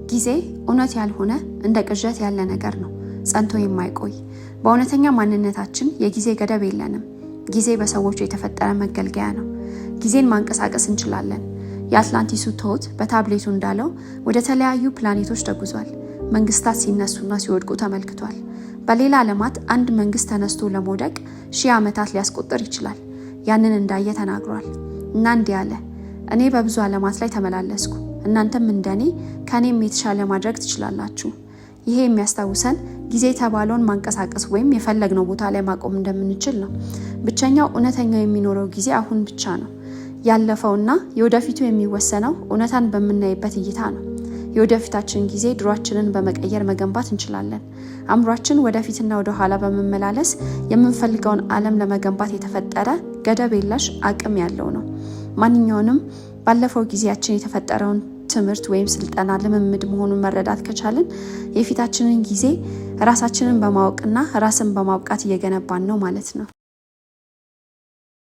ጊዜ እውነት ያልሆነ እንደ ቅዠት ያለ ነገር ነው፣ ጸንቶ የማይቆይ። በእውነተኛ ማንነታችን የጊዜ ገደብ የለንም። ጊዜ በሰዎች የተፈጠረ መገልገያ ነው። ጊዜን ማንቀሳቀስ እንችላለን። የአትላንቲሱ ቶት በታብሌቱ እንዳለው ወደ ተለያዩ ፕላኔቶች ተጉዟል። መንግስታት ሲነሱና ሲወድቁ ተመልክቷል። በሌላ ዓለማት አንድ መንግስት ተነስቶ ለመውደቅ 1000 ዓመታት ሊያስቆጥር ይችላል። ያንን እንዳየ ተናግሯል እና እንዲህ አለ፣ እኔ በብዙ ዓለማት ላይ ተመላለስኩ፣ እናንተም እንደኔ ከኔም የተሻለ ማድረግ ትችላላችሁ። ይሄ የሚያስታውሰን ጊዜ የተባለውን ማንቀሳቀስ ወይም የፈለግነው ቦታ ላይ ማቆም እንደምንችል ነው። ብቸኛው እውነተኛው የሚኖረው ጊዜ አሁን ብቻ ነው። ያለፈውና የወደፊቱ የሚወሰነው እውነታን በምናይበት እይታ ነው። የወደፊታችን ጊዜ ድሯችንን በመቀየር መገንባት እንችላለን። አእምሯችን ወደፊትና ወደ ኋላ በመመላለስ የምንፈልገውን ዓለም ለመገንባት የተፈጠረ ገደብ የለሽ አቅም ያለው ነው። ማንኛውንም ባለፈው ጊዜያችን የተፈጠረውን ትምህርት ወይም ስልጠና ልምምድ መሆኑን መረዳት ከቻልን የፊታችንን ጊዜ ራሳችንን በማወቅና ራስን በማብቃት እየገነባን ነው ማለት ነው።